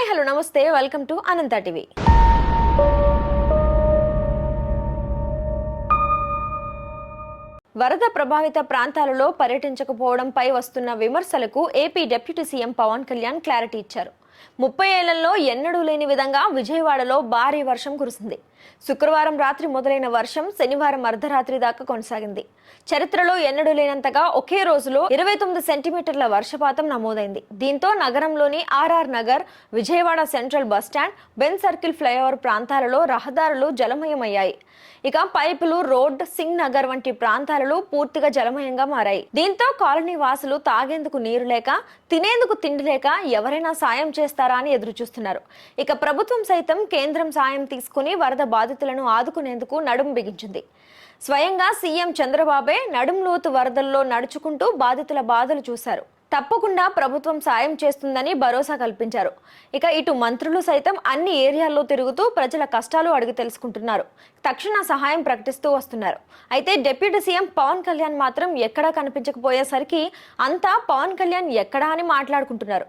Hello నమస్తే, welcome to Anantha TV. వరద ప్రభావిత ప్రాంతాలలో పర్యటించకపోవడంపై వస్తున్న విమర్శలకు AP deputy CM Pawan Kalyan clarity ఇచ్చారు. 30 ఏళ్లలో ఎన్నడూ లేని విధంగా విజయవాడలో భారీ వర్షం కురిసింది. శుక్రవారం రాత్రి మొదలైన వర్షం శనివారం అర్ధరాత్రి దాకా కొనసాగింది. చరిత్రలో ఎన్నడూ లేనంతగా ఒకే రోజులో 29 సెంటీమీటర్ల వర్షపాతం నమోదైంది. దీంతో నగరంలోని RR Nagar, Vijayawada central bus stand, Benz circle flyover ప్రాంతాలలో రహదారులు జలమయమయ్యాయి. ఇక పైపులు, రోడ్, సింగ్ నగర్ వంటి ప్రాంతాలలో పూర్తిగా జలమయంగా మారాయి. దీంతో కాలనీ వాసులు తాగేందుకు నీరు లేక, తినేందుకు తిండి లేక ఎవరైనా సాయం చేస్తారా అని ఎదురు చూస్తున్నారు. ఇక ప్రభుత్వం సైతం కేంద్రం సాయం తీసుకుని వరద బాధితులను ఆదుకునేందుకు నడుం బిగించింది. స్వయంగా సీఎం చంద్రబాబే నడుం లోతు వరదల్లో నడుచుకుంటూ బాధితుల బాధలు చూశారు. తప్పకుండా ప్రభుత్వం సాయం చేస్తుందని భరోసా కల్పించారు. ఇక ఇటు మంత్రులు సైతం అన్ని ఏరియాల్లో తిరుగుతూ ప్రజల కష్టాలు అడిగి తెలుసుకుంటున్నారు. తక్షణ సహాయం ప్రకటిస్తూ వస్తున్నారు. అయితే డిప్యూటీ సీఎం పవన్ కళ్యాణ్ మాత్రం ఎక్కడా కనిపించకపోయేసరికి అంతా పవన్ కళ్యాణ్ ఎక్కడా అని మాట్లాడుకుంటున్నారు.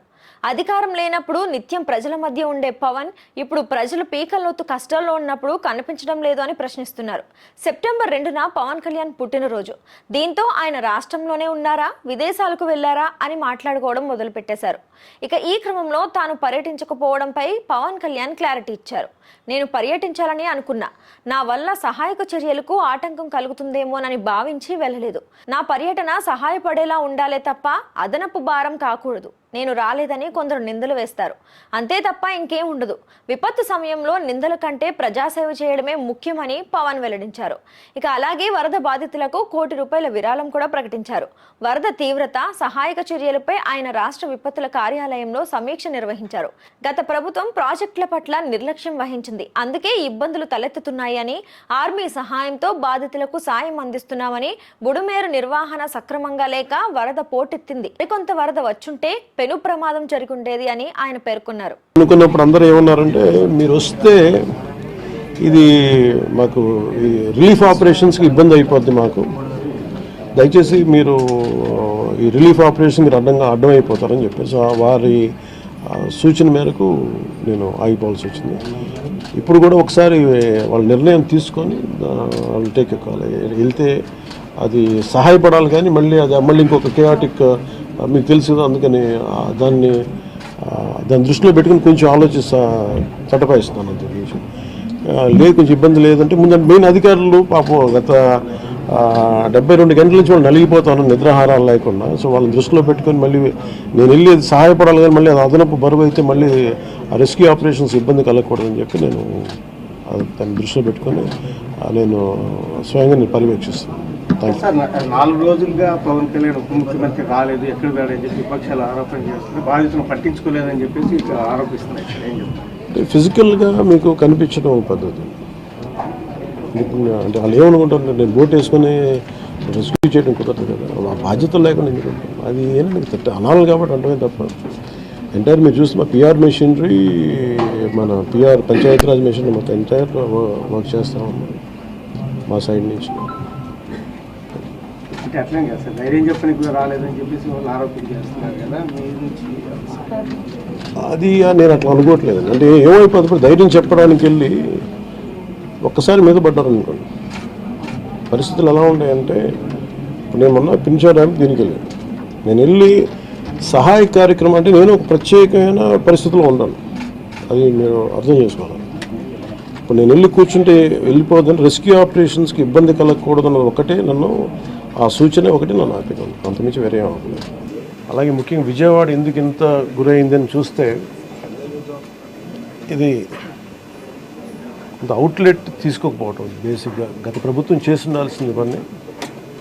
అధికారం లేనప్పుడు నిత్యం ప్రజల మధ్య ఉండే పవన్ ఇప్పుడు ప్రజలు పీకల్లోతు కష్టాల్లో ఉన్నప్పుడు కనిపించడం లేదు అని ప్రశ్నిస్తున్నారు. సెప్టెంబర్ 2న పవన్ కళ్యాణ్ పుట్టినరోజు. దీంతో ఆయన రాష్ట్రంలోనే ఉన్నారా, విదేశాలకు వెళ్లారా అని మాట్లాడుకోవడం మొదలు పెట్టేశారు. ఇక ఈ క్రమంలో తాను పర్యటించకపోవడంపై పవన్ కళ్యాణ్ క్లారిటీ ఇచ్చారు. నేను పర్యటించాలని అనుకున్నా, నా వల్ల సహాయక చర్యలకు ఆటంకం కలుగుతుందేమోనని భావించి వెళ్ళలేదు. నా పర్యటన సహాయపడేలా ఉండాలే తప్ప అదనపు భారం కాకూడదు. నేను రాలేదని కొందరు నిందలు వేస్తారు, అంతే తప్ప ఇంకేం ఉండదు. విపత్తు సమయంలో నిందల కంటే ప్రజాసేవ చేయడమే ముఖ్యమని పవన్ వెల్లడించారు. ఇక అలాగే వరద బాధితులకు ₹1,00,00,000 విరాళం కూడా ప్రకటించారు. వరద తీవ్రత, సహాయక చర్యలపై ఆయన రాష్ట్ర విపత్తుల కార్యాలయంలో సమీక్ష నిర్వహించారు. గత ప్రభుత్వం ప్రాజెక్టుల పట్ల నిర్లక్ష్యం వహించింది, అందుకే ఇబ్బందులు తలెత్తుతున్నాయని, ఆర్మీ సహాయంతో బాధితులకు సాయం అందిస్తున్నామని, బుడుమేరు నిర్వహణ సక్రమంగా లేక వరద పోటెత్తింది, మరికొంత వరద వచ్చుంటే పెను ప్రమాదం జరుగుండేది అని ఆయన పేర్కొన్నారు. అనుకున్నప్పుడు అందరూ ఏమన్నారంటే, మీరు వస్తే ఇది మాకు ఈ రిలీఫ్ ఆపరేషన్స్కి ఇబ్బంది అయిపోద్ది, మాకు దయచేసి మీరు ఈ రిలీఫ్ ఆపరేషన్ మీరు అడ్డం అయిపోతారని చెప్పేసి వారి సూచన మేరకు నేను ఆగిపోవాల్సి వచ్చింది. ఇప్పుడు కూడా ఒకసారి వాళ్ళ నిర్ణయం తీసుకొని వాళ్ళు టేక్ ఎక్కాలి, వెళ్తే అది సహాయపడాలి. కానీ మళ్ళీ ఇంకొక కేయాటిక్ మీకు తెలుసు, అందుకని దాన్ని దృష్టిలో పెట్టుకుని కొంచెం చట్టపాయిస్తున్నాను. అంత విషయం లేదు, కొంచెం ఇబ్బంది లేదంటే ముందు మెయిన్ అధికారులు పాపం గత 72 గంటల నుంచి వాళ్ళు నలిగిపోతాను నిద్రాహారాలు లేకుండా. సో వాళ్ళని దృష్టిలో పెట్టుకొని మళ్ళీ నేను వెళ్ళి సహాయపడాలి, కానీ మళ్ళీ అది అదనపు బరువు అయితే మళ్ళీ రెస్క్యూ ఆపరేషన్స్ ఇబ్బంది కలగకూడదని చెప్పి నేను దాన్ని దృష్టిలో పెట్టుకొని నేను స్వయంగా నేను పర్యవేక్షిస్తున్నాను. 4 రోజులుగా పవన్ కళ్యాణ్ ఉప ముఖ్యమంత్రి రాలేదు, ఎక్కడ రాడని చెప్పి విపక్షాలు ఆరోపణ చేస్తున్నాయి, బాధితులను పట్టించుకోలేదని చెప్పేసి ఆరోపిస్తున్నాయి. ఏం చెప్తారు? ఫిజికల్గా మీకు కనిపించడం పద్ధతి అంటే వాళ్ళు ఏమనుకుంటారు, నేను బోట్ వేసుకొని రెస్క్యూ చేయడం కుదరదు కదా, ఆ బాధ్యత లేకుండా ఎందుకుంటాం. అది ఏంటంటే అనాలి కాబట్టి అంటే తప్ప ఎంటైర్ మీరు చూస్తే మా పిఆర్ మెషినరీ, మన పిఆర్ పంచాయతీరాజ్ మెషినరీ మొత్తం ఎంటైర్ వర్క్ చేస్తాము మా సైడ్ నుంచి. అంటే అట్లా కదా సార్, ధైర్యం చెప్పని కూడా రాలేదని చెప్పేసి వాళ్ళు ఆరోపణ చేస్తున్నారు కదా, మీ నుంచి అది నేను అట్లా అనుకోవట్లేదు. అంటే ఏమైపోతుంది, ధైర్యం చెప్పడానికి వెళ్ళి ఒక్కసారి మీద పడ్డారు అనుకోండి. పరిస్థితులు ఎలా ఉన్నాయంటే, ఇప్పుడు నేను మొన్న పింఛన్ ర్యాంప్ దీనికి వెళ్ళాను. నేను వెళ్ళి సహాయ కార్యక్రమం అంటే నేను ఒక ప్రత్యేకమైన పరిస్థితిలో ఉన్నాను, అది నేను అర్థం చేసుకోవాలి. ఇప్పుడు నేను వెళ్ళి కూర్చుంటే వెళ్ళిపోదని, రెస్క్యూ ఆపరేషన్స్కి ఇబ్బంది కలగకూడదన్నది ఒకటే నన్ను, ఆ సూచన ఒకటి నన్ను ఆపినాను, అంతమించి వేరే అవ్వలేదు. అలాగే ముఖ్యంగా విజయవాడ ఎందుకు ఇంత గురైందని చూస్తే, ఇది ఇంత అవుట్లెట్ తీసుకోకపోవటం బేసిక్గా గత ప్రభుత్వం చేసి ఉండాల్సింది, ఇవన్నీ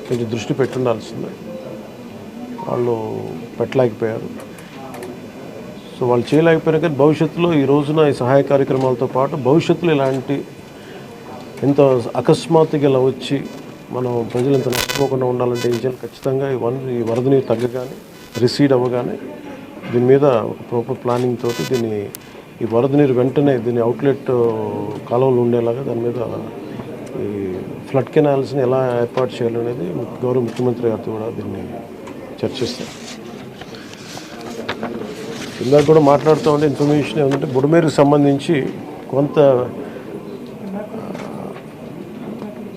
కొంచెం దృష్టి పెట్టుండాల్సిందే, వాళ్ళు పెట్టలేకపోయారు. సో వాళ్ళు చేయలేకపోయినా కానీ భవిష్యత్తులో ఈ రోజున ఈ సహాయ కార్యక్రమాలతో పాటు భవిష్యత్తులో ఇలాంటి ఎంత అకస్మాత్తుగా ఇలా వచ్చి మనం ప్రజలు ఇంత నష్టపోకుండా ఉండాలంటే ఏం చేయాలి, ఖచ్చితంగా ఈ వరద నీరు తగ్గగానే, రిసీడ్ అవ్వగానే దీని మీద ఒక ప్రాపర్ ప్లానింగ్ తోటి ఈ వరద నీరు వెంటనే దీని అవుట్లెట్ కాలువలు ఉండేలాగా దాని మీద ఈ ఫ్లడ్ కెనాల్స్ని ఎలా ఏర్పాటు చేయాలనేది గౌరవ ముఖ్యమంత్రి గారితో కూడా దీన్ని చర్చిస్తారు. ఇందాక కూడా మాట్లాడుతూ ఉంటే ఇన్ఫర్మేషన్ ఏమంటే బుడమేరుకు సంబంధించి కొంత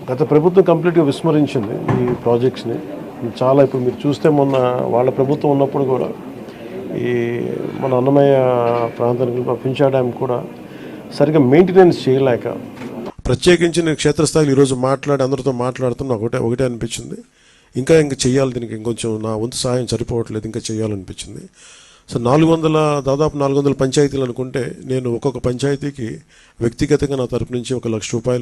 గత ప్రభుత్వం కంప్లీట్గా విస్మరించింది ఈ ప్రాజెక్ట్స్ని. చాలా ఇప్పుడు మీరు చూస్తే మొన్న వాళ్ళ ప్రభుత్వం ఉన్నప్పుడు కూడా ఈ మన అన్నమయ్య ప్రాంతానికి పింఛా డ్యామ్ కూడా సరిగ్గా మెయింటెనెన్స్ చేయలేక, ప్రత్యేకించి నేను క్షేత్రస్థాయిలో ఈరోజు అందరితో మాట్లాడుతున్నా ఒకటే అనిపించింది, ఇంకా చెయ్యాలి, దీనికి ఇంకొంచెం నా వంతు సహాయం సరిపోవట్లేదు, ఇంకా చేయాలనిపించింది. సో దాదాపు 400 పంచాయతీలు అనుకుంటే నేను ఒక్కొక్క పంచాయతీకి వ్యక్తిగతంగా నా తరపు నుంచి 1 లక్ష రూపాయలు